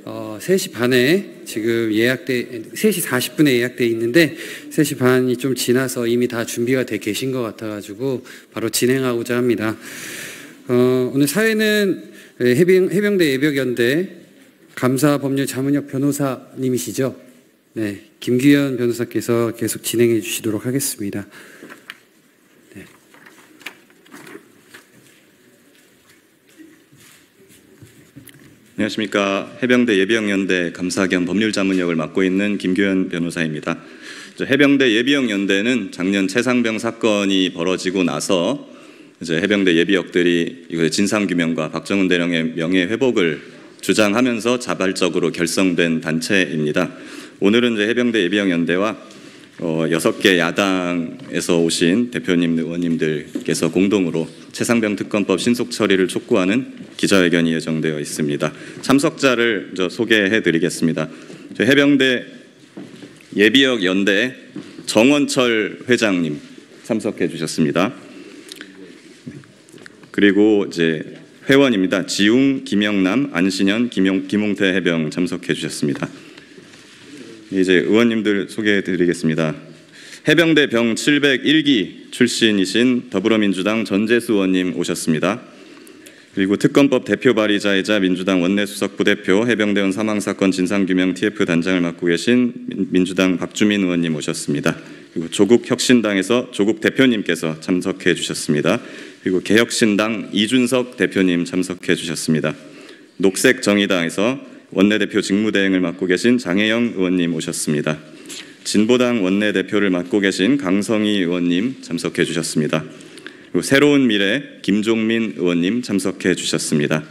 3시 반에 지금 3시 40분에 예약돼 있는데 3시 반이 좀 지나서 이미 다 준비가 돼 계신 것 같아가지고 바로 진행하고자 합니다. 오늘 사회는 해병대 예비역연대 감사법률자문역 변호사님이시죠? 네, 김규현 변호사께서 계속 진행해 주시도록 하겠습니다. 네. 안녕하십니까. 해병대 예비역연대 감사 겸 법률자문역을 맡고 있는 김규현 변호사입니다. 해병대 예비역연대는 작년 최상병 사건이 벌어지고 나서 해병대 예비역들이 진상규명과 박정훈 대령의 명예회복을 주장하면서 자발적으로 결성된 단체입니다. 오늘은 해병대 예비역연대와 6개 야당에서 오신 대표님, 의원님들께서 공동으로 최상병 특검법 신속 처리를 촉구하는 기자회견이 예정되어 있습니다. 참석자를 소개해 드리겠습니다. 해병대 예비역연대 정원철 회장님 참석해 주셨습니다. 그리고 회원입니다. 지웅, 김영남, 안신현, 김홍태 해병 참석해 주셨습니다. 이제 의원님들 소개해 드리겠습니다. 해병대 병 701기 출신이신 더불어민주당 전재수 의원님 오셨습니다. 그리고 특검법 대표 발의자이자 민주당 원내수석 부대표 해병대원 사망사건 진상규명 TF 단장을 맡고 계신 민주당 박주민 의원님 오셨습니다. 그리고 조국혁신당에서 조국 대표님께서 참석해 주셨습니다. 그리고 개혁신당 이준석 대표님 참석해 주셨습니다. 녹색정의당에서 원내대표 직무대행을 맡고 계신 장혜영 의원님 오셨습니다. 진보당 원내대표를 맡고 계신 강성희 의원님 참석해 주셨습니다. 그리고 새로운 미래 김종민 의원님 참석해 주셨습니다.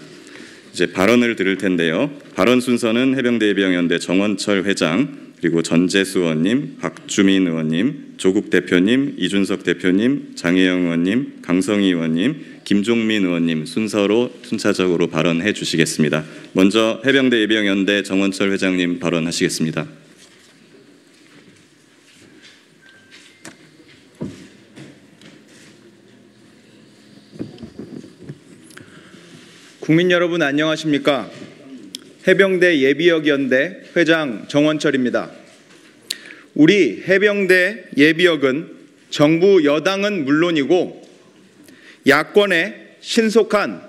이제 발언을 들을 텐데요. 발언 순서는 해병대 예비역연대 정원철 회장, 그리고 전재수 의원님, 박주민 의원님, 조국 대표님, 이준석 대표님, 장혜영 의원님, 강성희 의원님, 김종민 의원님 순차적으로 발언해 주시겠습니다. 먼저 해병대 예비역연대 정원철 회장님 발언하시겠습니다. 국민 여러분 안녕하십니까? 해병대 예비역연대 회장 정원철입니다. 우리 해병대 예비역은 정부 여당은 물론이고 야권의 신속한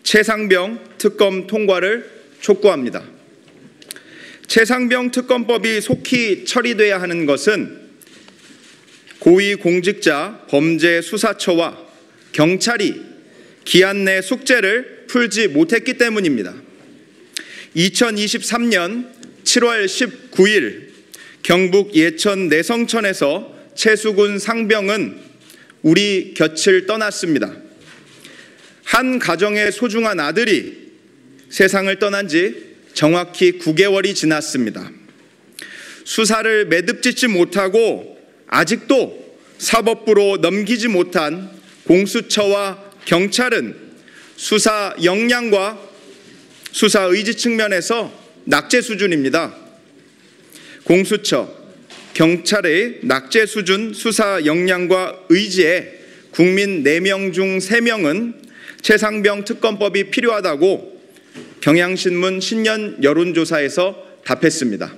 최상병 특검 통과를 촉구합니다. 최상병 특검법이 속히 처리돼야 하는 것은 고위공직자 범죄수사처와 경찰이 기한 내 숙제를 풀지 못했기 때문입니다. 2023년 7월 19일 경북 예천 내성천에서 최수근 상병은 우리 곁을 떠났습니다. 한 가정의 소중한 아들이 세상을 떠난 지 정확히 9개월이 지났습니다. 수사를 매듭짓지 못하고 아직도 사법부로 넘기지 못한 공수처와 경찰은 수사 역량과 수사 의지 측면에서 낙제 수준입니다. 공수처, 경찰의 낙제 수준 수사 역량과 의지에 국민 4명 중 3명은 최상병 특검법이 필요하다고 경향신문 신년 여론조사에서 답했습니다.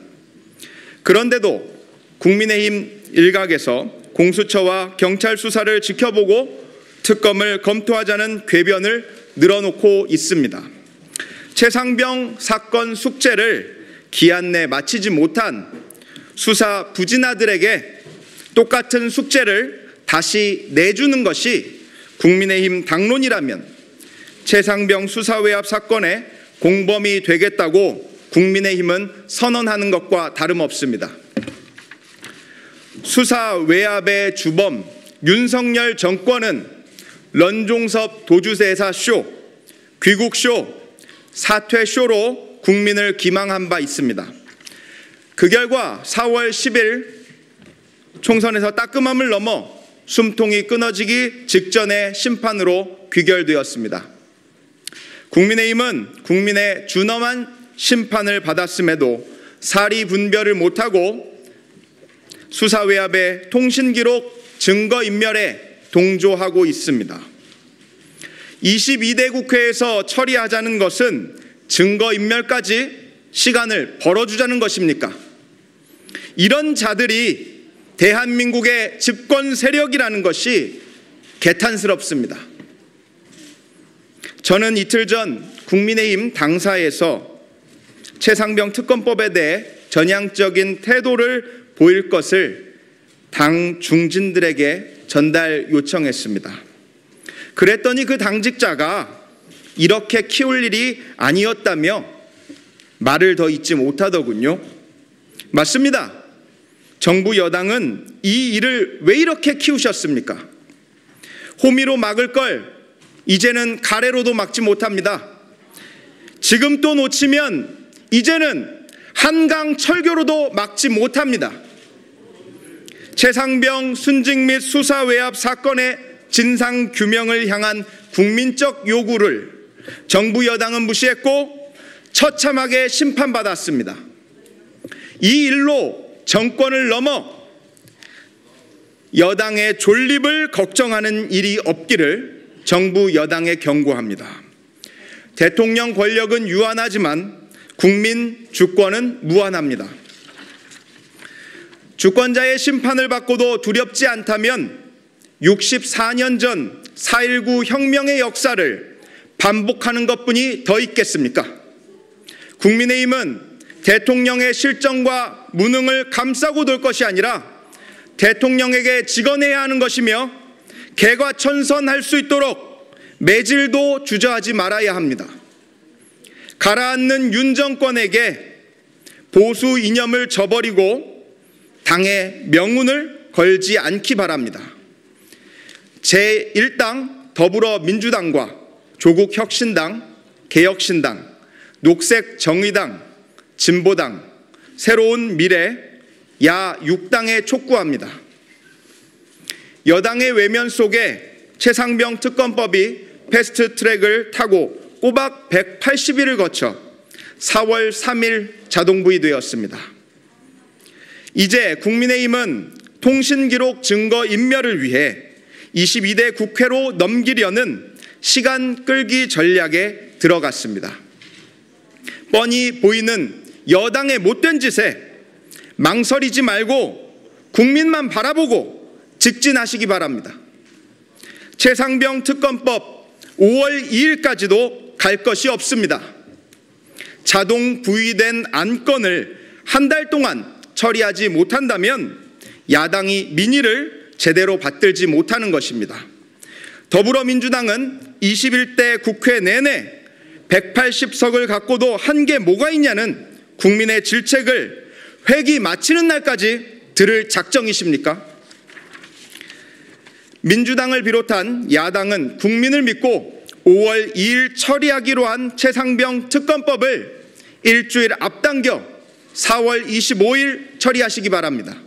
그런데도 국민의힘 일각에서 공수처와 경찰 수사를 지켜보고 특검을 검토하자는 궤변을 늘어놓고 있습니다. 최상병 사건 숙제를 기한 내 마치지 못한 수사 부진아들에게 똑같은 숙제를 다시 내주는 것이 국민의힘 당론이라면 최상병 수사외압 사건의 공범이 되겠다고 국민의힘은 선언하는 것과 다름없습니다. 수사외압의 주범 윤석열 정권은 런종섭 도주세사 쇼, 귀국쇼, 사퇴쇼로 국민을 기망한 바 있습니다. 그 결과 4월 10일 총선에서 따끔함을 넘어 숨통이 끊어지기 직전의 심판으로 귀결되었습니다. 국민의힘은 국민의 준엄한 심판을 받았음에도 사리 분별을 못하고 수사외압의 통신기록 증거인멸에 동조하고 있습니다. 22대 국회에서 처리하자는 것은 증거인멸까지 시간을 벌어주자는 것입니까? 이런 자들이 대한민국의 집권 세력이라는 것이 개탄스럽습니다. 저는 이틀 전 국민의힘 당사에서 최상병 특검법에 대해 전향적인 태도를 보일 것을 당 중진들에게 전달 요청했습니다. 그랬더니 그 당직자가 이렇게 키울 일이 아니었다며 말을 더 잇지 못하더군요. 맞습니다. 정부 여당은 이 일을 왜 이렇게 키우셨습니까? 호미로 막을 걸 이제는 가래로도 막지 못합니다. 지금 또 놓치면 이제는 한강 철교로도 막지 못합니다. 최상병 순직 및 수사 외압 사건의 진상 규명을 향한 국민적 요구를 정부 여당은 무시했고 처참하게 심판받았습니다. 이 일로 정권을 넘어 여당의 존립을 걱정하는 일이 없기를 정부 여당에 경고합니다. 대통령 권력은 유한하지만 국민 주권은 무한합니다. 주권자의 심판을 받고도 두렵지 않다면 64년 전 4.19 혁명의 역사를 반복하는 것뿐이 더 있겠습니까? 국민의힘은 대통령의 실정과 무능을 감싸고 돌 것이 아니라 대통령에게 직언해야 하는 것이며 개과천선할 수 있도록 매질도 주저하지 말아야 합니다. 가라앉는 윤 정권에게 보수 이념을 저버리고 당의 명운을 걸지 않기 바랍니다. 제1당 더불어민주당과 조국혁신당, 개혁신당, 녹색정의당, 진보당, 새로운 미래, 야 6당에 촉구합니다. 여당의 외면 속에 최상병 특검법이 패스트트랙을 타고 꼬박 180일을 거쳐 4월 3일 자동부의되었습니다. 이제 국민의힘은 통신기록 증거 인멸을 위해 22대 국회로 넘기려는 시간 끌기 전략에 들어갔습니다. 뻔히 보이는 여당의 못된 짓에 망설이지 말고 국민만 바라보고 직진하시기 바랍니다. 최상병 특검법 5월 2일까지도 갈 것이 없습니다. 자동 부의된 안건을 한 달 동안 처리하지 못한다면 야당이 민의를 제대로 받들지 못하는 것입니다. 더불어민주당은 21대 국회 내내 180석을 갖고도 한 게 뭐가 있냐는 국민의 질책을 회기 마치는 날까지 들을 작정이십니까? 민주당을 비롯한 야당은 국민을 믿고 5월 2일 처리하기로 한 최상병 특검법을 일주일 앞당겨 4월 25일 처리하시기 바랍니다.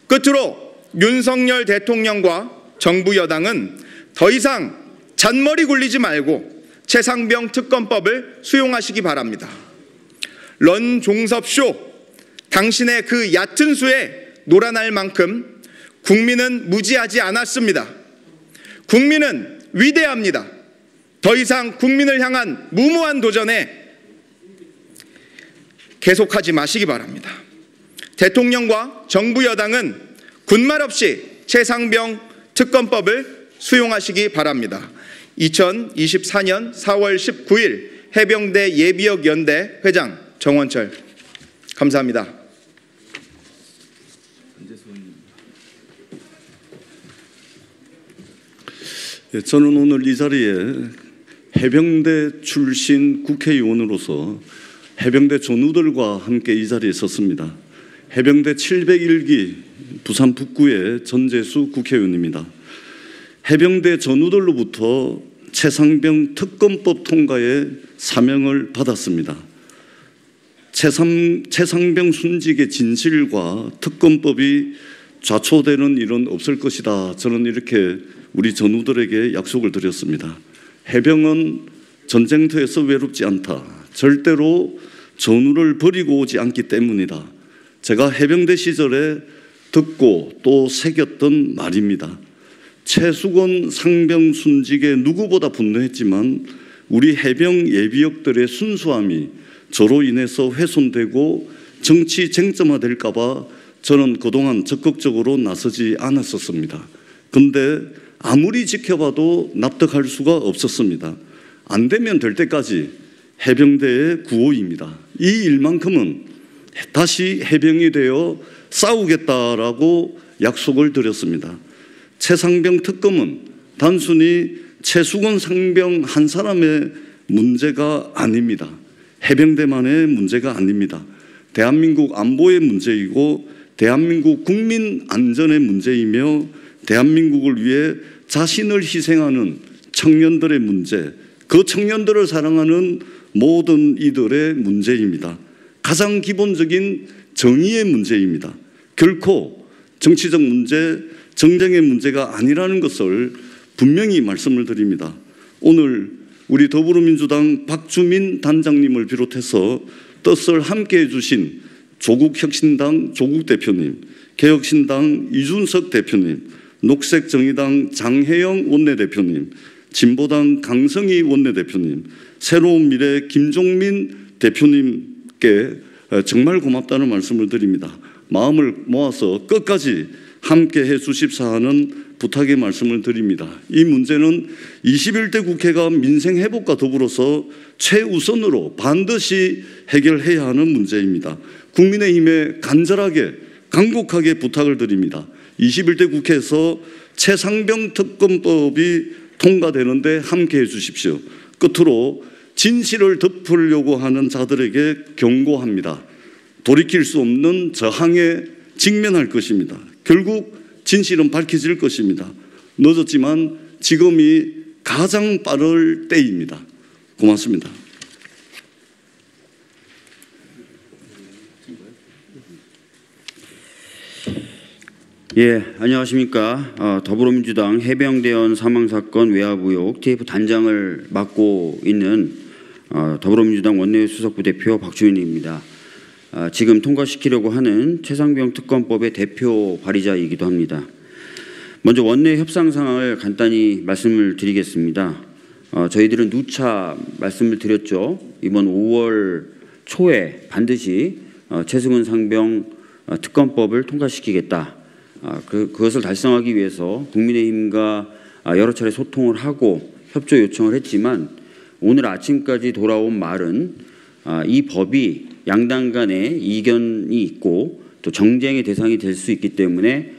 끝으로 윤석열 대통령과 정부 여당은 더 이상 잔머리 굴리지 말고 최상병 특검법을 수용하시기 바랍니다. 런종섭쇼, 당신의 그 얕은 수에 놀아날 만큼 국민은 무지하지 않았습니다. 국민은 위대합니다. 더 이상 국민을 향한 무모한 도전에 계속하지 마시기 바랍니다. 대통령과 정부 여당은 군말 없이 최상병 특검법을 수용하시기 바랍니다. 2024년 4월 19일 해병대 예비역연대 회장 정원철. 감사합니다. 저는 오늘 이 자리에 해병대 출신 국회의원으로서 해병대 전우들과 함께 이 자리에 섰습니다. 해병대 701기 부산 북구의 전재수 국회의원입니다. 해병대 전우들로부터 최상병 특검법 통과의 사명을 받았습니다. 최상병 순직의 진실과 특검법이 좌초되는 일은 없을 것이다. 저는 이렇게 우리 전우들에게 약속을 드렸습니다. 해병은 전쟁터에서 외롭지 않다. 절대로 전우를 버리고 오지 않기 때문이다. 제가 해병대 시절에 듣고 또 새겼던 말입니다. 최수건 상병 순직에 누구보다 분노했지만 우리 해병 예비역들의 순수함이 저로 인해서 훼손되고 정치 쟁점화될까 봐 저는 그동안 적극적으로 나서지 않았었습니다. 그런데 아무리 지켜봐도 납득할 수가 없었습니다. 안 되면 될 때까지 해병대의 구호입니다. 이 일만큼은 다시 해병이 되어 싸우겠다라고 약속을 드렸습니다. 최상병 특검은 단순히 최수건 상병 한 사람의 문제가 아닙니다. 해병대만의 문제가 아닙니다. 대한민국 안보의 문제이고 대한민국 국민 안전의 문제이며 대한민국을 위해 자신을 희생하는 청년들의 문제, 그 청년들을 사랑하는 모든 이들의 문제입니다. 가장 기본적인 정의의 문제입니다. 결코 정치적 문제, 정쟁의 문제가 아니라는 것을 분명히 말씀을 드립니다. 오늘 우리 더불어민주당 박주민 단장님을 비롯해서 뜻을 함께 해주신 조국혁신당 조국 대표님, 개혁신당 이준석 대표님, 녹색정의당 장혜영 원내대표님, 진보당 강성희 원내대표님, 새로운 미래 김종민 대표님께 정말 고맙다는 말씀을 드립니다. 마음을 모아서 끝까지 함께 해주십사 하는 부탁의 말씀을 드립니다. 이 문제는 21대 국회가 민생 회복과 더불어서 최우선으로 반드시 해결해야 하는 문제입니다. 국민의힘에 간절하게 간곡하게 부탁을 드립니다. 21대 국회에서 최상병 특검법이 통과되는데 함께해 주십시오. 끝으로 진실을 덮으려고 하는 자들에게 경고합니다. 돌이킬 수 없는 저항에 직면할 것입니다. 결국 진실은 밝혀질 것입니다. 늦었지만 지금이 가장 빠를 때입니다. 고맙습니다. 예, 안녕하십니까. 더불어민주당 해병대원 사망사건 외압 의혹 TF 단장을 맡고 있는 더불어민주당 원내외 수석부대표 박주민입니다. 지금 통과시키려고 하는 최상병 특검법의 대표 발의자이기도 합니다. 먼저 원내 협상 상황을 간단히 말씀을 드리겠습니다. 저희들은 누차 말씀을 드렸죠. 이번 5월 초에 반드시 최승훈 상병 특검법을 통과시키겠다. 그것을 달성하기 위해서 국민의힘과 여러 차례 소통을 하고 협조 요청을 했지만 오늘 아침까지 돌아온 말은 이 법이 양당 간에 이견이 있고 또 정쟁의 대상이 될 수 있기 때문에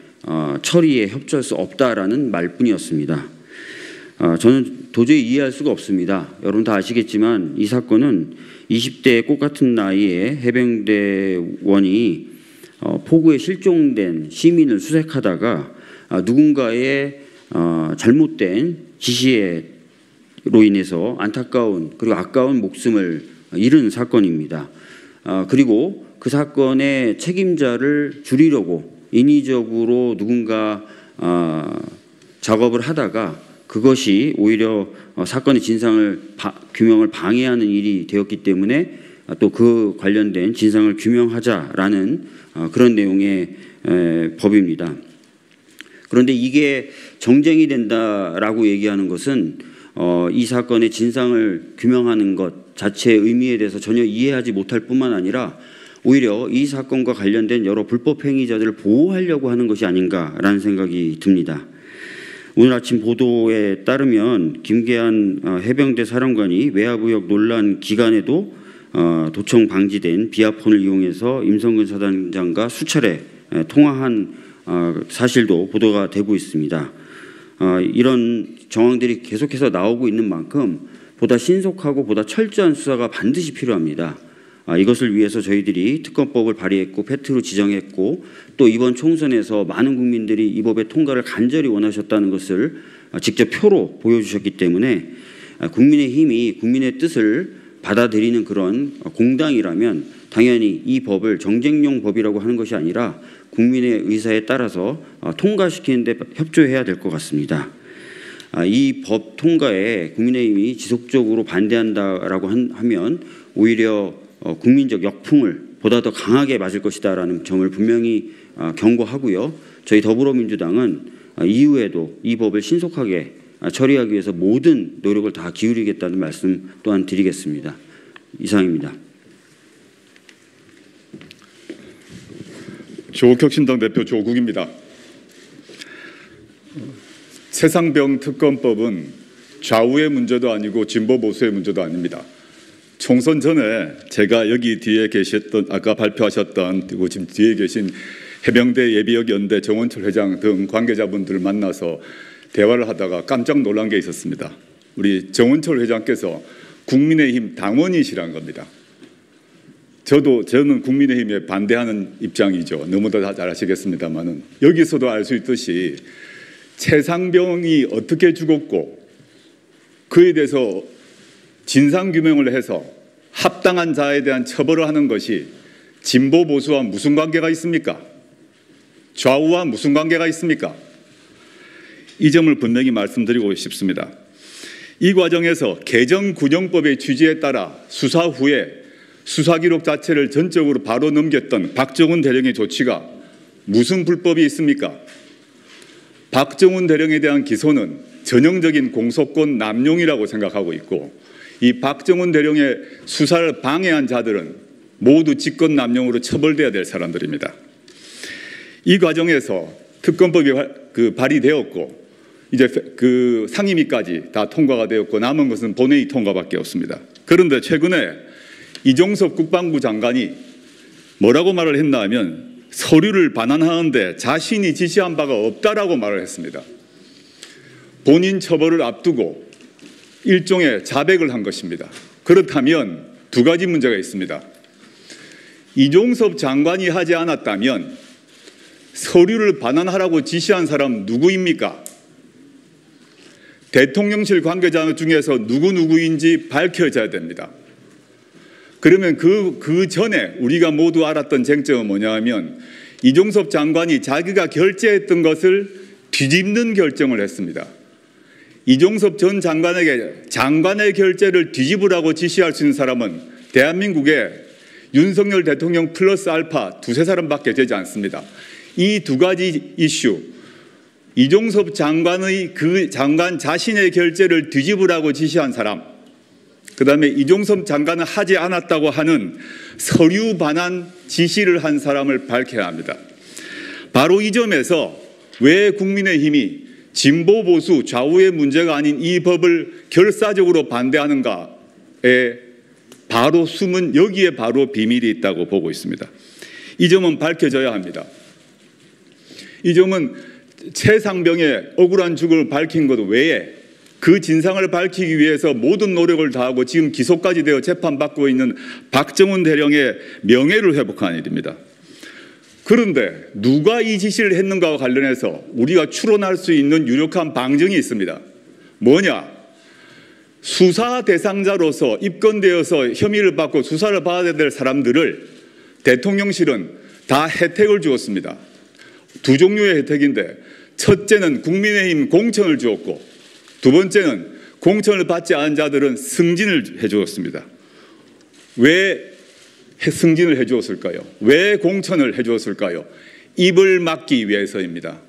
처리에 협조할 수 없다라는 말뿐이었습니다. 저는 도저히 이해할 수가 없습니다. 여러분 다 아시겠지만 이 사건은 20대의 꽃 같은 나이에 해병대원이 포구에 실종된 시민을 수색하다가 누군가의 잘못된 지시로 인해서 안타까운 그리고 아까운 목숨을 잃은 사건입니다. 그리고 그 사건의 책임자를 줄이려고 인위적으로 누군가 작업을 하다가 그것이 오히려 사건의 진상을 규명을 방해하는 일이 되었기 때문에 또 그 관련된 진상을 규명하자라는 그런 내용의 법입니다. 그런데 이게 정쟁이 된다라고 얘기하는 것은 이 사건의 진상을 규명하는 것 자체의 의미에 대해서 전혀 이해하지 못할 뿐만 아니라 오히려 이 사건과 관련된 여러 불법 행위자들을 보호하려고 하는 것이 아닌가라는 생각이 듭니다. 오늘 아침 보도에 따르면 김계한 해병대 사령관이 외압 의혹 논란 기간에도 도청 방지된 비아폰을 이용해서 임성근 사단장과 수차례 통화한 사실도 보도가 되고 있습니다. 이런 정황들이 계속해서 나오고 있는 만큼 보다 신속하고 보다 철저한 수사가 반드시 필요합니다. 이것을 위해서 저희들이 특검법을 발의했고 패트로 지정했고 또 이번 총선에서 많은 국민들이 이 법의 통과를 간절히 원하셨다는 것을 직접 표로 보여주셨기 때문에 국민의힘이 국민의 뜻을 받아들이는 그런 공당이라면 당연히 이 법을 정쟁용 법이라고 하는 것이 아니라 국민의 의사에 따라서 통과시키는 데 협조해야 될 것 같습니다. 이 법 통과에 국민의힘이 지속적으로 반대한다라고 하면 오히려 국민적 역풍을 보다 더 강하게 맞을 것이다라는 점을 분명히 경고하고요. 저희 더불어민주당은 이후에도 이 법을 신속하게 처리하기 위해서 모든 노력을 다 기울이겠다는 말씀 또한 드리겠습니다. 이상입니다. 조국혁신당 대표 조국입니다. 최상병 특검법은 좌우의 문제도 아니고 진보 보수의 문제도 아닙니다. 총선 전에 제가 여기 뒤에 계셨던 아까 발표하셨던 그리고 지금 뒤에 계신 해병대 예비역연대 정원철 회장 등 관계자분들을 만나서 대화를 하다가 깜짝 놀란 게 있었습니다. 우리 정원철 회장께서 국민의힘 당원이시란 겁니다. 저는 국민의힘에 반대하는 입장이죠. 너무도 잘 아시겠습니다만은 여기서도 알 수 있듯이 최상병이 어떻게 죽었고 그에 대해서 진상규명을 해서 합당한 자에 대한 처벌을 하는 것이 진보 보수와 무슨 관계가 있습니까? 좌우와 무슨 관계가 있습니까? 이 점을 분명히 말씀드리고 싶습니다. 이 과정에서 개정군용법의 취지에 따라 수사 후에 수사기록 자체를 전적으로 바로 넘겼던 박정훈 대령의 조치가 무슨 불법이 있습니까? 박정훈 대령에 대한 기소는 전형적인 공소권 남용이라고 생각하고 있고 이 박정훈 대령의 수사를 방해한 자들은 모두 직권 남용으로 처벌돼야 될 사람들입니다. 이 과정에서 특검법이 발의되었고 이제 상임위까지 다 통과가 되었고 남은 것은 본회의 통과밖에 없습니다. 그런데 최근에 이종섭 국방부 장관이 뭐라고 말을 했나 하면 서류를 반환하는데 자신이 지시한 바가 없다라고 말을 했습니다. 본인 처벌을 앞두고 일종의 자백을 한 것입니다. 그렇다면 두 가지 문제가 있습니다. 이종섭 장관이 하지 않았다면 서류를 반환하라고 지시한 사람 누구입니까? 대통령실 관계자 중에서 누구인지 밝혀져야 됩니다. 그러면 그 전에 우리가 모두 알았던 쟁점은 뭐냐 하면 이종섭 장관이 자기가 결재했던 것을 뒤집는 결정을 했습니다. 이종섭 전 장관에게 장관의 결재를 뒤집으라고 지시할 수 있는 사람은 대한민국에 윤석열 대통령 플러스 알파 두세 사람밖에 되지 않습니다. 이 두 가지 이슈, 이종섭 장관의 그 장관 자신의 결재를 뒤집으라고 지시한 사람, 그 다음에 이종섭 장관은 하지 않았다고 하는 서류 반환 지시를 한 사람을 밝혀야 합니다. 바로 이 점에서 왜 국민의힘이 진보 보수 좌우의 문제가 아닌 이 법을 결사적으로 반대하는가에 바로 숨은 여기에 바로 비밀이 있다고 보고 있습니다. 이 점은 밝혀져야 합니다. 이 점은 최상병의 억울한 죽음을 밝힌 것 외에 그 진상을 밝히기 위해서 모든 노력을 다하고 지금 기소까지 되어 재판받고 있는 박정훈 대령의 명예를 회복하는 일입니다. 그런데 누가 이 지시를 했는가와 관련해서 우리가 추론할 수 있는 유력한 방증이 있습니다. 뭐냐? 수사 대상자로서 입건되어서 혐의를 받고 수사를 받아야 될 사람들을 대통령실은 다 혜택을 주었습니다. 두 종류의 혜택인데 첫째는 국민의힘 공천을 주었고 두 번째는 공천을 받지 않은 자들은 승진을 해주었습니다. 왜 승진을 해주었을까요? 왜 공천을 해주었을까요? 입을 막기 위해서입니다.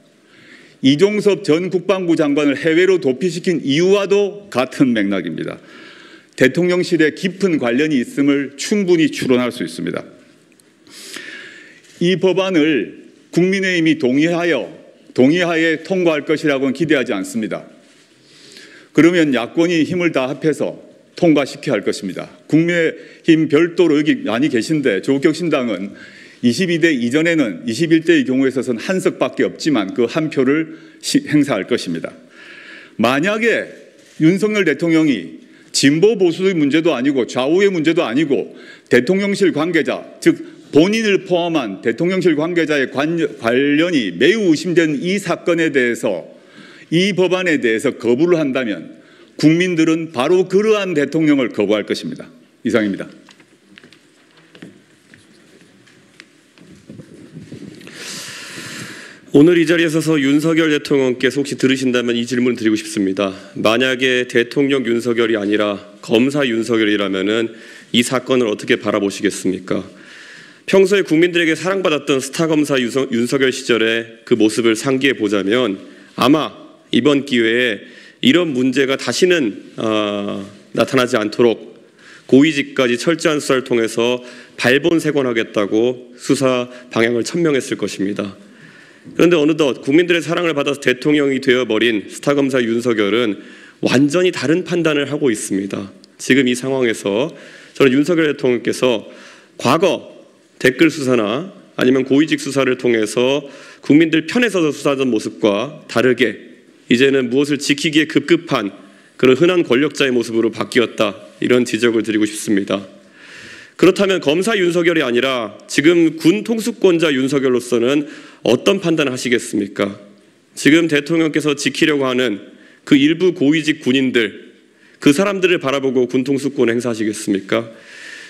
이종섭 전 국방부 장관을 해외로 도피시킨 이유와도 같은 맥락입니다. 대통령실에 깊은 관련이 있음을 충분히 추론할 수 있습니다. 이 법안을 국민의힘이 동의하에 통과할 것이라고는 기대하지 않습니다. 그러면 야권이 힘을 다 합해서 통과시켜야 할 것입니다. 국민의힘 별도로 여기 많이 계신데 조국혁신당은 22대 이전에는 21대의 경우에 있어서는 한 석밖에 없지만 그 한 표를 행사할 것입니다. 만약에 윤석열 대통령이 진보 보수의 문제도 아니고 좌우의 문제도 아니고 대통령실 관계자, 즉 본인을 포함한 대통령실 관계자의 관련이 매우 의심되는 이 사건에 대해서 이 법안에 대해서 거부를 한다면 국민들은 바로 그러한 대통령을 거부할 것입니다. 이상입니다. 오늘 이 자리에 서서 윤석열 대통령께서 혹시 들으신다면 이 질문을 드리고 싶습니다. 만약에 대통령 윤석열이 아니라 검사 윤석열이라면은 이 사건을 어떻게 바라보시겠습니까? 평소에 국민들에게 사랑받았던 스타 검사 윤석열 시절의 그 모습을 상기해 보자면 아마 이번 기회에 이런 문제가 다시는 나타나지 않도록 고위직까지 철저한 수사를 통해서 발본색원하겠다고 수사 방향을 천명했을 것입니다. 그런데 어느덧 국민들의 사랑을 받아서 대통령이 되어버린 스타검사 윤석열은 완전히 다른 판단을 하고 있습니다. 지금 이 상황에서 저는 윤석열 대통령께서 과거 댓글 수사나 아니면 고위직 수사를 통해서 국민들 편에 서서 수사하던 모습과 다르게 이제는 무엇을 지키기에 급급한 그런 흔한 권력자의 모습으로 바뀌었다, 이런 지적을 드리고 싶습니다. 그렇다면 검사 윤석열이 아니라 지금 군 통수권자 윤석열로서는 어떤 판단을 하시겠습니까? 지금 대통령께서 지키려고 하는 그 일부 고위직 군인들, 그 사람들을 바라보고 군 통수권을 행사하시겠습니까?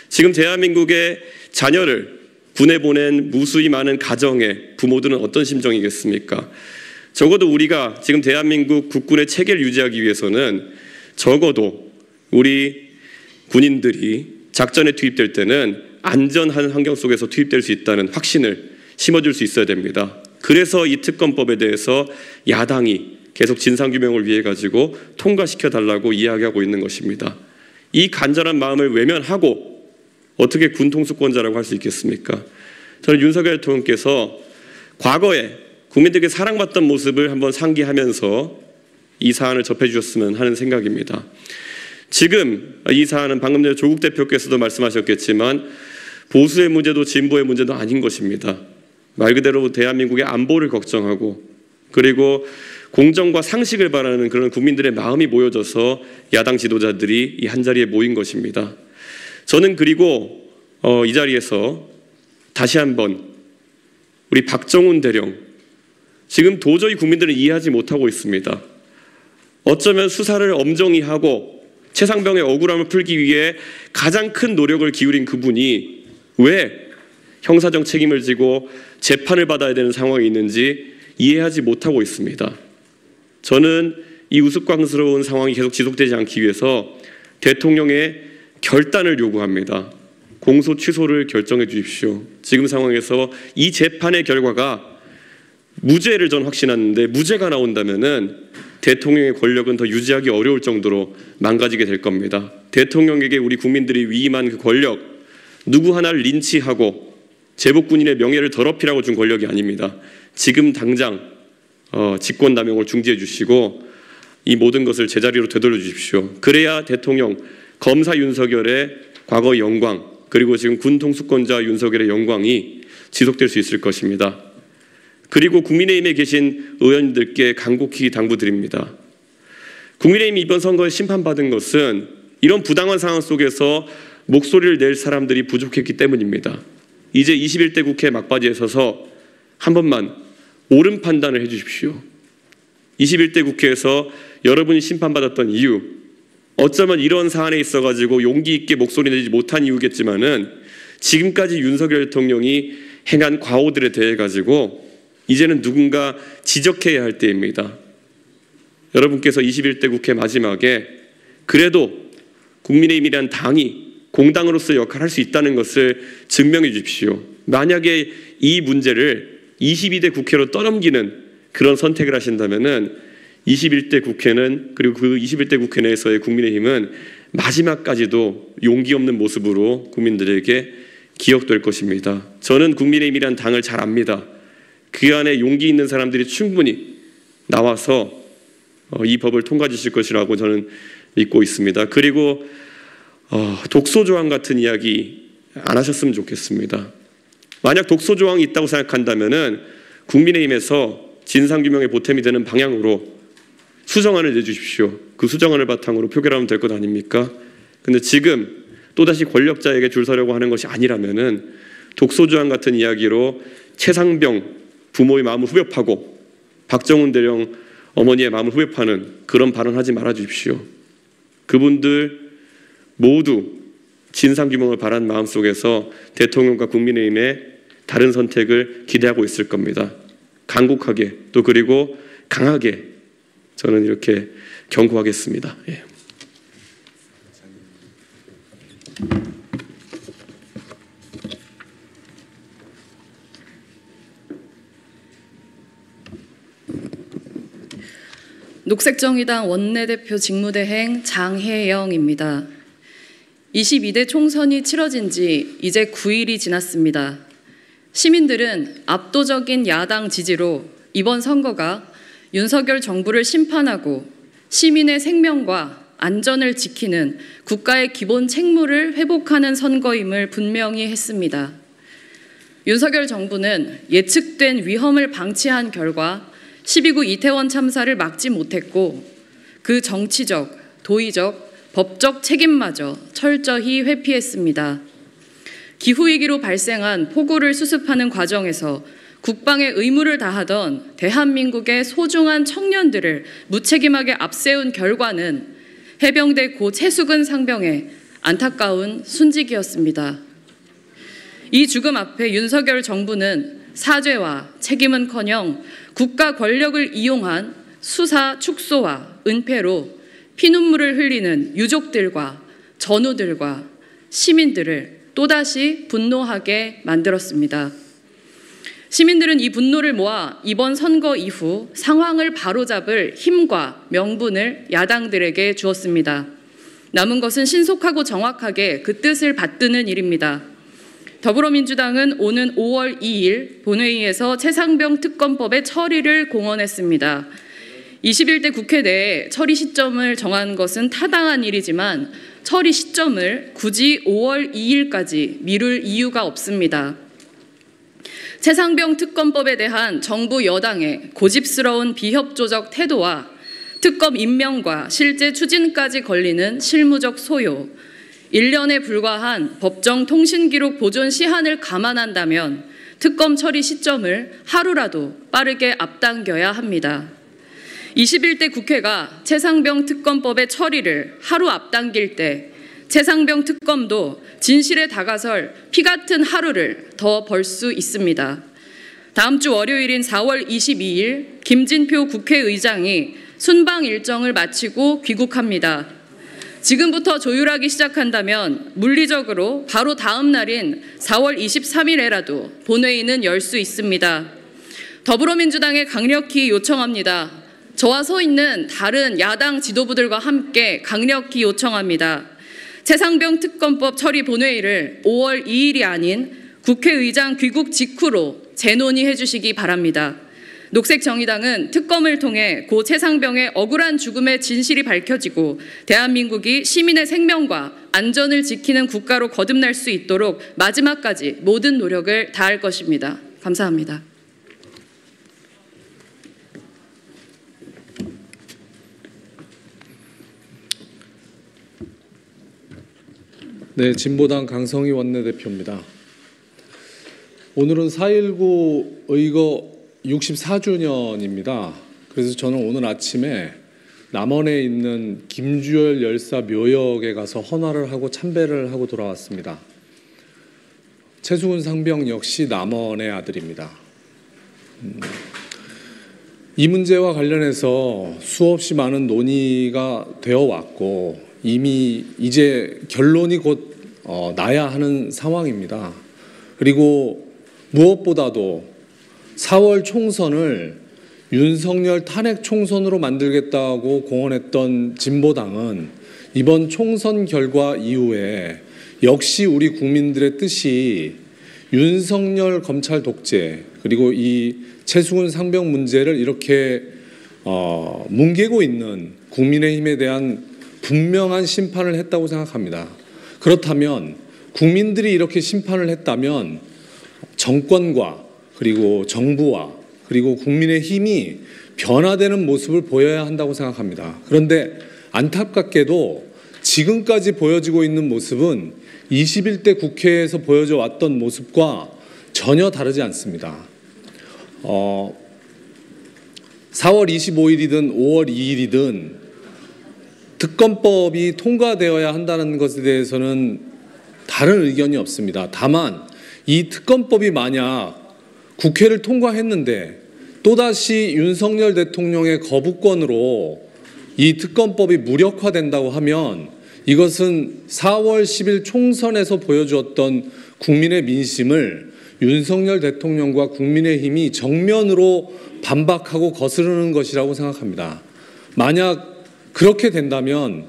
지금 대한민국의 자녀를 군에 보낸 무수히 많은 가정의 부모들은 어떤 심정이겠습니까? 적어도 우리가 지금 대한민국 국군의 체계를 유지하기 위해서는 적어도 우리 군인들이 작전에 투입될 때는 안전한 환경 속에서 투입될 수 있다는 확신을 심어줄 수 있어야 됩니다. 그래서 이 특검법에 대해서 야당이 계속 진상규명을 위해 가지고 통과시켜달라고 이야기하고 있는 것입니다. 이 간절한 마음을 외면하고 어떻게 군 통수권자라고 할 수 있겠습니까? 저는 윤석열 대통령께서 과거에 국민들에게 사랑받던 모습을 한번 상기하면서 이 사안을 접해주셨으면 하는 생각입니다. 지금 이 사안은 방금 전에 조국 대표께서도 말씀하셨겠지만 보수의 문제도 진보의 문제도 아닌 것입니다. 말 그대로 대한민국의 안보를 걱정하고 그리고 공정과 상식을 바라는 그런 국민들의 마음이 모여져서 야당 지도자들이 이 한자리에 모인 것입니다. 저는 그리고 이 자리에서 다시 한번 우리 박정훈 대령, 지금 도저히 국민들은 이해하지 못하고 있습니다. 어쩌면 수사를 엄정히 하고 최상병의 억울함을 풀기 위해 가장 큰 노력을 기울인 그분이 왜 형사적 책임을 지고 재판을 받아야 되는 상황이 있는지 이해하지 못하고 있습니다. 저는 이 우스꽝스러운 상황이 계속 지속되지 않기 위해서 대통령의 결단을 요구합니다. 공소 취소를 결정해 주십시오. 지금 상황에서 이 재판의 결과가 무죄를 전 확신하는데 무죄가 나온다면은 대통령의 권력은 더 유지하기 어려울 정도로 망가지게 될 겁니다. 대통령에게 우리 국민들이 위임한 그 권력, 누구 하나를 린치하고 제복군인의 명예를 더럽히라고 준 권력이 아닙니다. 지금 당장 직권남용을 중지해 주시고 이 모든 것을 제자리로 되돌려 주십시오. 그래야 대통령, 검사 윤석열의 과거 영광, 그리고 지금 군 통수권자 윤석열의 영광이 지속될 수 있을 것입니다. 그리고 국민의힘에 계신 의원님들께 간곡히 당부드립니다. 국민의힘이 이번 선거에 심판받은 것은 이런 부당한 상황 속에서 목소리를 낼 사람들이 부족했기 때문입니다. 이제 21대 국회 막바지에 서서 한 번만 옳은 판단을 해주십시오. 21대 국회에서 여러분이 심판받았던 이유, 어쩌면 이런 사안에 있어가지고 용기 있게 목소리 내지 못한 이유겠지만은 지금까지 윤석열 대통령이 행한 과오들에 대해 가지고 이제는 누군가 지적해야 할 때입니다. 여러분께서 21대 국회 마지막에 그래도 국민의힘이란 당이 공당으로서 역할을 할 수 있다는 것을 증명해 주십시오. 만약에 이 문제를 22대 국회로 떠넘기는 그런 선택을 하신다면은 21대 국회는, 그리고 그 21대 국회 내에서의 국민의힘은 마지막까지도 용기 없는 모습으로 국민들에게 기억될 것입니다. 저는 국민의힘이란 당을 잘 압니다. 그 안에 용기 있는 사람들이 충분히 나와서 이 법을 통과 주실 것이라고 저는 믿고 있습니다. 그리고 독소조항 같은 이야기 안 하셨으면 좋겠습니다. 만약 독소조항이 있다고 생각한다면은 국민의힘에서 진상규명의 보탬이 되는 방향으로 수정안을 내주십시오. 그 수정안을 바탕으로 표결하면 될 것 아닙니까? 근데 지금 또다시 권력자에게 줄 서려고 하는 것이 아니라면은 독소조항 같은 이야기로 최상병 부모의 마음을 후벼파고 박정훈 대령 어머니의 마음을 후벼파는 그런 발언하지 말아 주십시오. 그분들 모두 진상규명을 바라는 마음속에서 대통령과 국민의힘의 다른 선택을 기대하고 있을 겁니다. 간곡하게 또 그리고 강하게 저는 이렇게 경고하겠습니다. 예. 녹색정의당 원내대표 직무대행 장혜영입니다. 22대 총선이 치러진 지 이제 9일이 지났습니다. 시민들은 압도적인 야당 지지로 이번 선거가 윤석열 정부를 심판하고 시민의 생명과 안전을 지키는 국가의 기본 책무를 회복하는 선거임을 분명히 했습니다. 윤석열 정부는 예측된 위험을 방치한 결과 12구 이태원 참사를 막지 못했고 그 정치적, 도의적, 법적 책임마저 철저히 회피했습니다. 기후위기로 발생한 폭우를 수습하는 과정에서 국방의 의무를 다하던 대한민국의 소중한 청년들을 무책임하게 앞세운 결과는 해병대 고 최수근 상병의 안타까운 순직이었습니다. 이 죽음 앞에 윤석열 정부는 사죄와 책임은커녕 국가 권력을 이용한 수사 축소와 은폐로 피눈물을 흘리는 유족들과 전우들과 시민들을 또다시 분노하게 만들었습니다. 시민들은 이 분노를 모아 이번 선거 이후 상황을 바로잡을 힘과 명분을 야당들에게 주었습니다. 남은 것은 신속하고 정확하게 그 뜻을 받드는 일입니다. 더불어민주당은 오는 5월 2일 본회의에서 최상병 특검법의 처리를 공언했습니다. 21대 국회 내에 처리 시점을 정한 것은 타당한 일이지만 처리 시점을 굳이 5월 2일까지 미룰 이유가 없습니다. 최상병 특검법에 대한 정부 여당의 고집스러운 비협조적 태도와 특검 임명과 실제 추진까지 걸리는 실무적 소요, 1년에 불과한 법정 통신기록 보존 시한을 감안한다면 특검 처리 시점을 하루라도 빠르게 앞당겨야 합니다. 21대 국회가 최상병 특검법의 처리를 하루 앞당길 때 최상병 특검도 진실에 다가설 피 같은 하루를 더 벌 수 있습니다. 다음 주 월요일인 4월 22일 김진표 국회의장이 순방 일정을 마치고 귀국합니다. 지금부터 조율하기 시작한다면 물리적으로 바로 다음 날인 4월 23일에라도 본회의는 열 수 있습니다. 더불어민주당에 강력히 요청합니다. 저와 서 있는 다른 야당 지도부들과 함께 강력히 요청합니다. 최상병 특검법 처리 본회의를 5월 2일이 아닌 국회의장 귀국 직후로 재논의해 주시기 바랍니다. 녹색정의당은 특검을 통해 고 최상병의 억울한 죽음의 진실이 밝혀지고 대한민국이 시민의 생명과 안전을 지키는 국가로 거듭날 수 있도록 마지막까지 모든 노력을 다할 것입니다. 감사합니다. 네, 진보당 강성희 원내대표입니다. 오늘은 4.19 의거 64주년입니다. 그래서 저는 오늘 아침에 남원에 있는 김주열 열사 묘역에 가서 헌화를 하고 참배를 하고 돌아왔습니다. 최수근 상병 역시 남원의 아들입니다. 이 문제와 관련해서 수없이 많은 논의가 되어 왔고 이미 이제 결론이 곧 나야 하는 상황입니다. 그리고 무엇보다도 4월 총선을 윤석열 탄핵 총선으로 만들겠다고 공언했던 진보당은 이번 총선 결과 이후에 역시 우리 국민들의 뜻이 윤석열 검찰 독재 그리고 이 최수근 상병 문제를 이렇게 뭉개고 있는 국민의힘에 대한 분명한 심판을 했다고 생각합니다. 그렇다면 국민들이 이렇게 심판을 했다면 정권과 그리고 정부와 그리고 국민의힘이 변화되는 모습을 보여야 한다고 생각합니다. 그런데 안타깝게도 지금까지 보여지고 있는 모습은 21대 국회에서 보여져 왔던 모습과 전혀 다르지 않습니다. 4월 25일이든 5월 2일이든 특검법이 통과되어야 한다는 것에 대해서는 다른 의견이 없습니다. 다만 이 특검법이 만약 국회를 통과했는데 또다시 윤석열 대통령의 거부권으로 이 특검법이 무력화된다고 하면 이것은 4월 10일 총선에서 보여주었던 국민의 민심을 윤석열 대통령과 국민의힘이 정면으로 반박하고 거스르는 것이라고 생각합니다. 만약 그렇게 된다면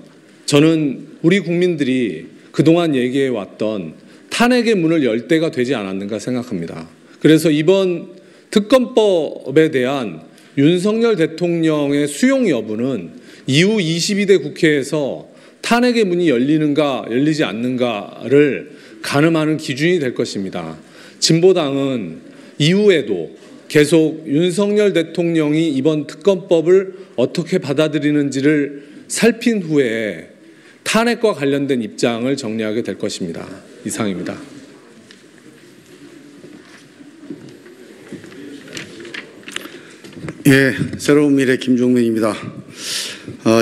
저는 우리 국민들이 그동안 얘기해 왔던 탄핵의 문을 열 때가 되지 않았는가 생각합니다. 그래서 이번 특검법에 대한 윤석열 대통령의 수용 여부는 이후 22대 국회에서 탄핵의 문이 열리는가 열리지 않는가를 가늠하는 기준이 될 것입니다. 진보당은 이후에도 계속 윤석열 대통령이 이번 특검법을 어떻게 받아들이는지를 살핀 후에 탄핵과 관련된 입장을 정리하게 될 것입니다. 이상입니다. 예, 새로운 미래 김종민입니다.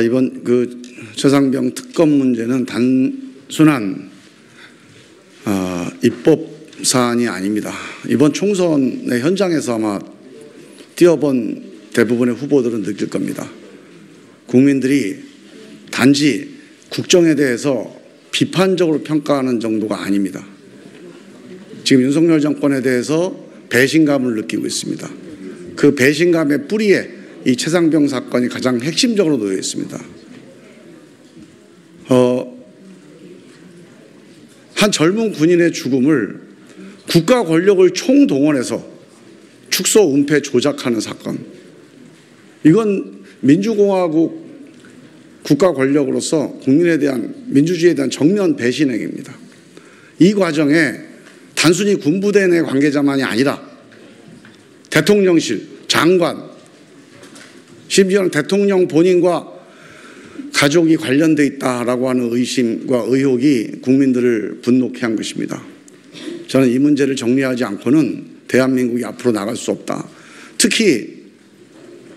이번 최상병 특검 문제는 단순한 입법 사안이 아닙니다. 이번 총선의 현장에서 아마 뛰어본 대부분의 후보들은 느낄 겁니다. 국민들이 단지 국정에 대해서 비판적으로 평가하는 정도가 아닙니다. 지금 윤석열 정권에 대해서 배신감을 느끼고 있습니다. 그 배신감의 뿌리에 이 최상병 사건이 가장 핵심적으로 놓여 있습니다. 한 젊은 군인의 죽음을 국가 권력을 총동원해서 축소 은폐 조작하는 사건. 이건 민주공화국 국가 권력으로서 국민에 대한 민주주의에 대한 정면 배신 행위입니다. 이 과정에 단순히 군부대 내 관계자만이 아니라 대통령실, 장관, 심지어는 대통령 본인과 가족이 관련돼 있다라고 하는 의심과 의혹이 국민들을 분노케 한 것입니다. 저는 이 문제를 정리하지 않고는 대한민국이 앞으로 나갈 수 없다. 특히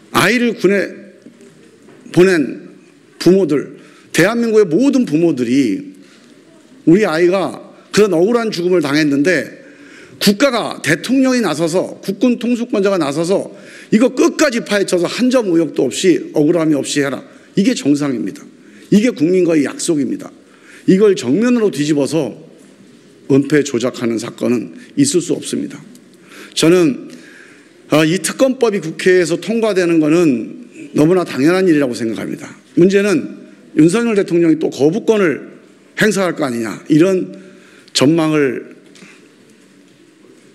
아이를 군에 보낸 부모들, 대한민국의 모든 부모들이 우리 아이가 그런 억울한 죽음을 당했는데 국가가, 대통령이 나서서, 국군 통수권자가 나서서 이거 끝까지 파헤쳐서 한 점 의혹도 없이, 억울함이 없이 해라. 이게 정상입니다. 이게 국민과의 약속입니다. 이걸 정면으로 뒤집어서 은폐 조작하는 사건은 있을 수 없습니다. 저는 이 특검법이 국회에서 통과되는 것은 너무나 당연한 일이라고 생각합니다. 문제는 윤석열 대통령이 또 거부권을 행사할 거 아니냐, 이런 전망을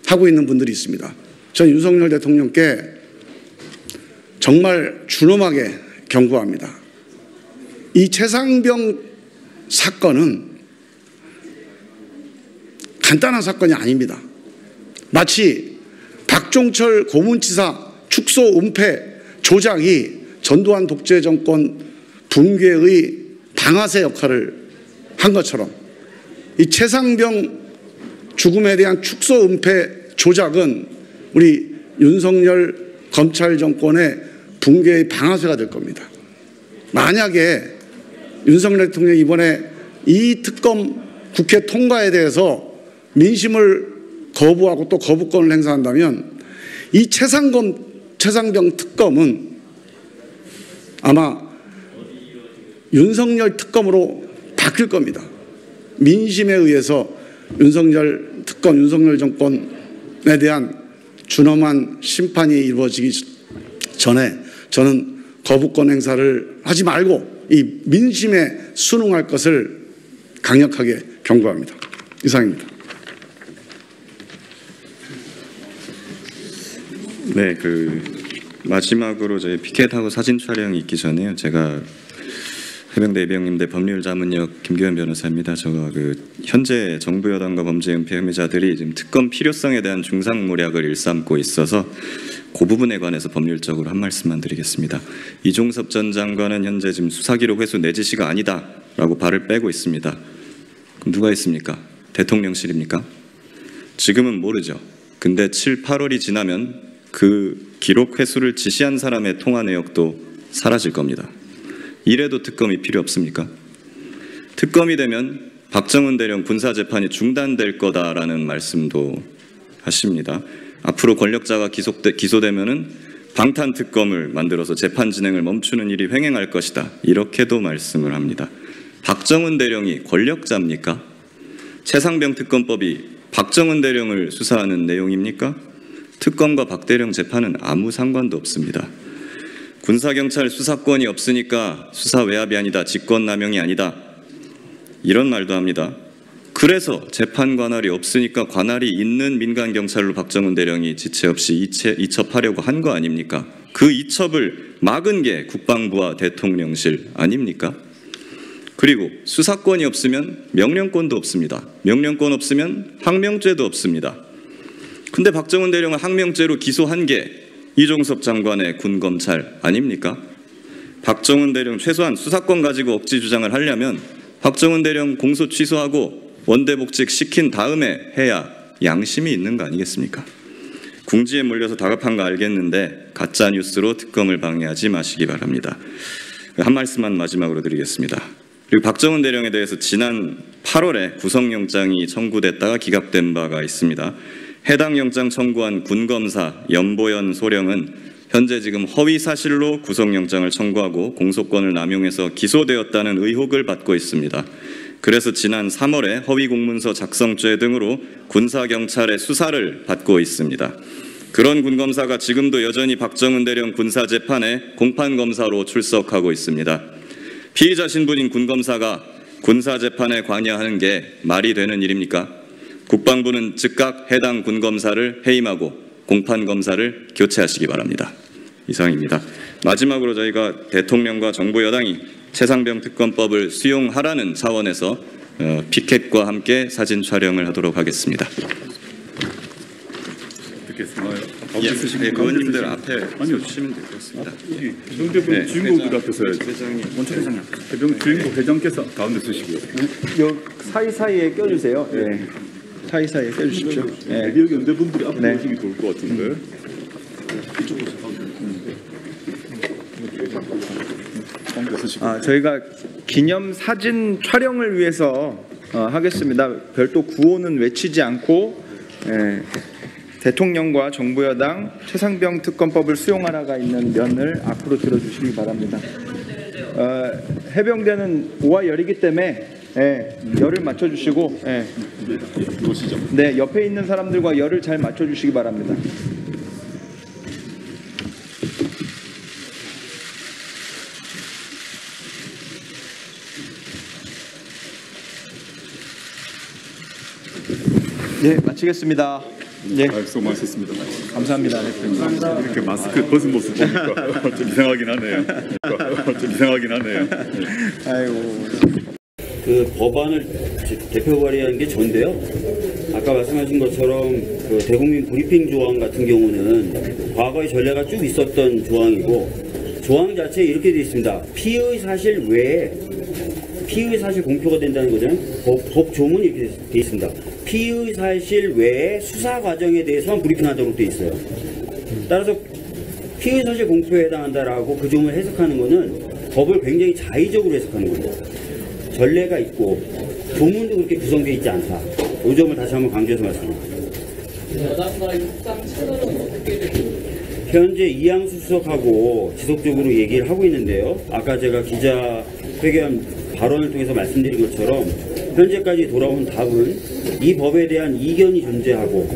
하고 있는 분들이 있습니다. 저는 윤석열 대통령께 정말 준엄하게 경고합니다. 이 최상병 사건은 간단한 사건이 아닙니다. 마치 박종철 고문치사 축소 은폐 조작이 전두환 독재 정권 붕괴의 방아쇠 역할을 한 것처럼 이 최상병 죽음에 대한 축소 은폐 조작은 우리 윤석열 검찰 정권의 붕괴의 방아쇠가 될 겁니다. 만약에 윤석열 대통령이 이번에 이 특검 국회 통과에 대해서 민심을 거부하고 또 거부권을 행사한다면 이 최상병 특검은 아마 윤석열 특검으로 바뀔 겁니다. 민심에 의해서 윤석열 특검, 윤석열 정권에 대한 준엄한 심판이 이루어지기 전에 저는 거부권 행사를 하지 말고 이 민심에 순응할 것을 강력하게 경고합니다. 이상입니다. 네, 마지막으로 저희 피켓하고 사진 촬영이 있기 전에요. 제가 해병대 예비역림대 법률자문역 김규현 변호사입니다. 제가 현재 정부 여당과 범죄 은폐 혐의자들이 지금 특검 필요성에 대한 중상모략을 일삼고 있어서 그 부분에 관해서 법률적으로 한 말씀만 드리겠습니다. 이종섭 전 장관은 현재 지금 수사기록 회수 내 지시가 아니다라고 발을 빼고 있습니다. 그럼 누가 있습니까? 대통령실입니까? 지금은 모르죠. 근데 7, 8월이 지나면 그 기록 회수를 지시한 사람의 통화 내역도 사라질 겁니다. 이래도 특검이 필요 없습니까? 특검이 되면 박정훈 대령 군사재판이 중단될 거다라는 말씀도 하십니다. 앞으로 권력자가 기소되면은 방탄특검을 만들어서 재판 진행을 멈추는 일이 횡행할 것이다. 이렇게도 말씀을 합니다. 박정훈 대령이 권력자입니까? 최상병 특검법이 박정훈 대령을 수사하는 내용입니까? 특검과 박 대령 재판은 아무 상관도 없습니다. 군사경찰 수사권이 없으니까 수사 외압이 아니다, 직권남용이 아니다, 이런 말도 합니다. 그래서 재판 관할이 없으니까 관할이 있는 민간 경찰로 박정훈 대령이 지체 없이 이첩하려고 한 거 아닙니까? 그 이첩을 막은 게 국방부와 대통령실 아닙니까? 그리고 수사권이 없으면 명령권도 없습니다. 명령권 없으면 항명죄도 없습니다. 근데 박정훈 대령을 항명죄로 기소한 게 이종섭 장관의 군검찰 아닙니까? 박정훈 대령 최소한 수사권 가지고 억지 주장을 하려면 박정훈 대령 공소 취소하고 원대복직 시킨 다음에 해야 양심이 있는 거 아니겠습니까? 궁지에 몰려서 다급한 거 알겠는데 가짜 뉴스로 특검을 방해하지 마시기 바랍니다. 한 말씀만 마지막으로 드리겠습니다. 그리고 박정훈 대령에 대해서 지난 8월에 구속영장이 청구됐다가 기각된 바가 있습니다. 해당 영장 청구한 군검사 연보연 소령은 현재 지금 허위 사실로 구속영장을 청구하고 공소권을 남용해서 기소되었다는 의혹을 받고 있습니다. 그래서 지난 3월에 허위 공문서 작성죄 등으로 군사경찰의 수사를 받고 있습니다. 그런 군검사가 지금도 여전히 박정훈 대령 군사재판에 공판검사로 출석하고 있습니다. 피의자 신분인 군검사가 군사재판에 관여하는 게 말이 되는 일입니까? 국방부는 즉각 해당 군검사를 해임하고 공판검사를 교체하시기 바랍니다. 이상입니다. 마지막으로 저희가 대통령과 정부 여당이 최상병 특검법을 수용하라는 차원에서 피켓과 함께 사진 촬영을 하도록 하겠습니다. 의원님들 앞에 서주시면 될 것 같습니다. 정대분 주인공들 앞에서 주인공 회장께서 가운데 서시고요. 요 사이사이에 껴주세요. 네. 사이사이에 껴주십시오. 네. 여기 연대분들이 앞으로 오시기 좋을 것 같은데. 저희가 기념 사진 촬영을 위해서 하겠습니다. 별도 구호는 외치지 않고 대통령과 정부 여당 최상병 특검법을 수용하라가 있는 면을 앞으로 들어주시기 바랍니다. 해병대는 오와 열이기 때문에 열을 맞춰주시고 네, 옆에 있는 사람들과 열을 잘 맞춰주시기 바랍니다. 네, 마치겠습니다. 네, 수고 많으셨습니다. 감사합니다. 감사합니다. 이렇게 마스크 벗은 모습 보니까 좀 이상하긴 하네요. 좀 이상하긴 하네요. 아이고. 그 법안을 대표 발의한 게 전데요. 아까 말씀하신 것처럼 그 대국민 브리핑 조항 같은 경우는 과거의 전례가 쭉 있었던 조항이고 조항 자체에 이렇게 되어 있습니다. 피의 사실 외에 피의 사실 공표가 된다는 거잖아요. 법 조문이 이렇게 되어 있습니다. 피의 사실 외에 수사 과정에 대해서만 브리핑하도록 되어 있어요. 따라서 피의 사실 공표에 해당한다라고 그 조문을 해석하는 거는 법을 굉장히 자의적으로 해석하는 겁니다. 전례가 있고 조문도 그렇게 구성되어 있지 않다. 이 점을 다시 한번 강조해서 말씀드립니다. 여당과의 협상 채널은 어떻게 되고? 현재 이양수 수석하고 지속적으로 얘기를 하고 있는데요. 아까 제가 기자회견 발언을 통해서 말씀드린 것처럼 현재까지 돌아온 답은 이 법에 대한 이견이 존재하고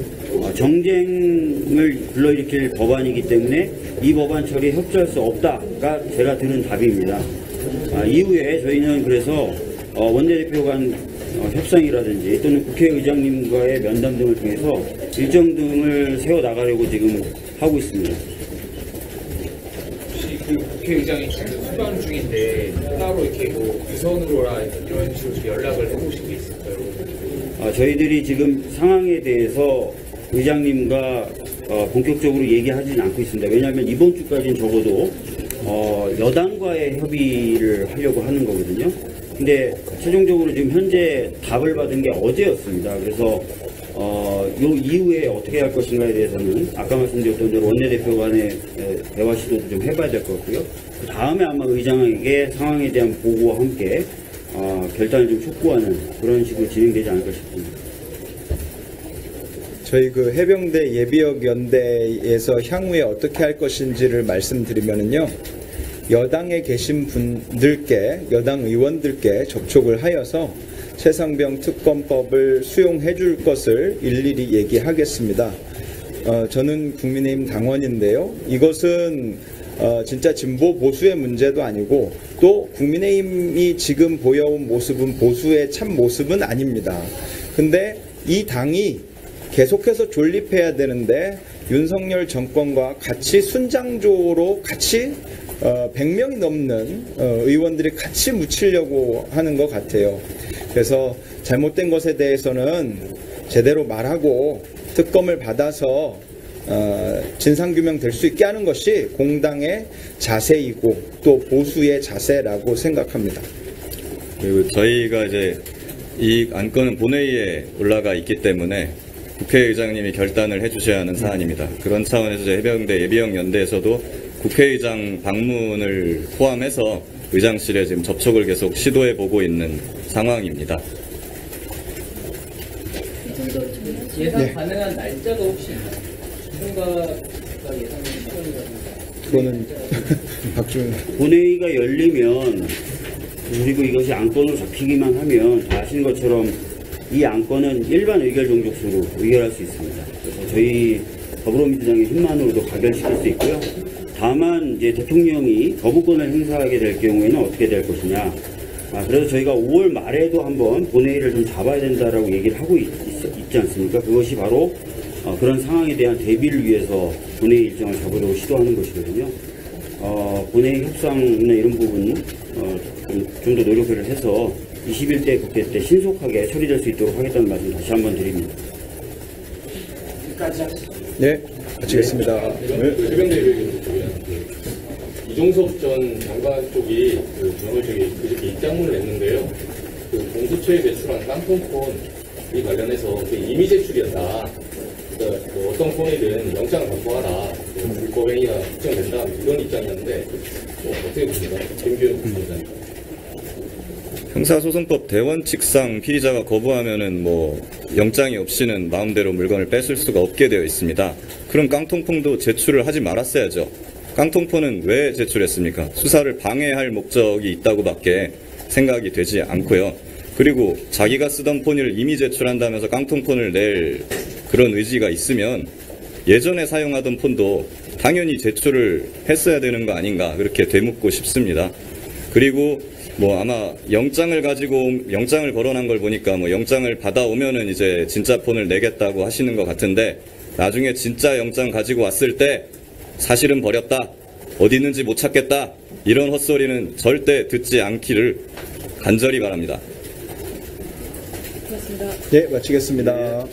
정쟁을 불러일으킬 법안이기 때문에 이 법안 처리에 협조할 수 없다가 제가 들은 답입니다. 이후에 저희는 그래서 원내대표 간 협상이라든지 또는 국회의장님과의 면담 등을 통해서 일정 등을 세워나가려고 지금 하고 있습니다. 혹시 그 국회의장이 지금 수방 중인데 따로 이렇게 뭐 유선으로라 이런 식으로 연락을 해보신 게 있을까요? 저희들이 지금 상황에 대해서 의장님과 본격적으로 얘기하지는 않고 있습니다. 왜냐하면 이번 주까지는 적어도 여당과의 협의를 하려고 하는 거거든요. 근데 최종적으로 지금 현재 답을 받은 게 어제였습니다. 그래서 요 이후에 어떻게 할 것인가에 대해서는 아까 말씀드렸던 대로 원내대표 간의 대화 시도도 좀 해봐야 될 것 같고요. 그 다음에 아마 의장에게 상황에 대한 보고와 함께 결단을 좀 촉구하는 그런 식으로 진행되지 않을까 싶습니다. 저희 그 해병대 예비역 연대에서 향후에 어떻게 할 것인지를 말씀드리면은요. 여당에 계신 분들께, 여당 의원들께 접촉을 하여서 최상병 특검법을 수용해 줄 것을 일일이 얘기하겠습니다. 저는 국민의힘 당원인데요. 이것은 진짜 진보 보수의 문제도 아니고 또 국민의힘이 지금 보여온 모습은 보수의 참 모습은 아닙니다. 근데 이 당이 계속해서 존립해야 되는데 윤석열 정권과 같이 순장조로 같이 100명이 넘는 의원들이 같이 묻히려고 하는 것 같아요. 그래서 잘못된 것에 대해서는 제대로 말하고 특검을 받아서 진상규명 될 수 있게 하는 것이 공당의 자세이고 또 보수의 자세라고 생각합니다. 그리고 저희가 이제 이 안건은 본회의에 올라가 있기 때문에 국회의장님이 결단을 해주셔야 하는 사안입니다. 그런 차원에서 해병대 예비역 연대에서도 국회의장 방문을 포함해서 의장실에 지금 접촉을 계속 시도해 보고 있는 상황입니다. 예상 가능한 날짜가 혹시 누군가가 예상되는 시간이라든가? 그거는 박준 본회의가 열리면 그리고 이것이 안건으로 잡히기만 하면 다 아시는 것처럼 이 안건은 일반 의결 종족수로 의결할 수 있습니다. 그래서 저희 더불어민주당의 힘만으로도 가결시킬 수 있고요. 다만 이제 대통령이 거부권을 행사하게 될 경우에는 어떻게 될 것이냐. 그래서 저희가 5월 말에도 한번 본회의를 좀 잡아야 된다라고 얘기를 하고 있지 않습니까? 그것이 바로 그런 상황에 대한 대비를 위해서 본회의 일정을 잡으려고 시도하는 것이거든요. 본회의 협상이나 이런 부분 좀 더 노력을 해서 21대 국회 때 신속하게 처리될 수 있도록 하겠다는 말씀 다시 한번 드립니다. 네, 마치겠습니다. 해병대 이종섭 전 장관 쪽이 그저께 입장문을 냈는데요. 공수처에 제출한 깡통폰이 관련해서 이미 제출이었다. 그러니까 어떤 폰이든 영장을 발부하라. 불법행위가 특정된다. 이런 입장이었는데 어떻게 보십니까? 김규현 부장님. 형사소송법 대원칙상 피의자가 거부하면은 영장이 없이는 마음대로 물건을 뺏을 수가 없게 되어 있습니다. 그럼 깡통폰도 제출을 하지 말았어야죠. 깡통폰은 왜 제출했습니까? 수사를 방해할 목적이 있다고밖에 생각이 되지 않고요. 그리고 자기가 쓰던 폰을 이미 제출한다면서 깡통폰을 낼 그런 의지가 있으면 예전에 사용하던 폰도 당연히 제출을 했어야 되는 거 아닌가 그렇게 되묻고 싶습니다. 그리고 아마 영장을 거론한 걸 보니까 영장을 받아오면은 이제 진짜 폰을 내겠다고 하시는 것 같은데 나중에 진짜 영장 가지고 왔을 때 사실은 버렸다. 어디 있는지 못 찾겠다. 이런 헛소리는 절대 듣지 않기를 간절히 바랍니다. 네, 마치겠습니다.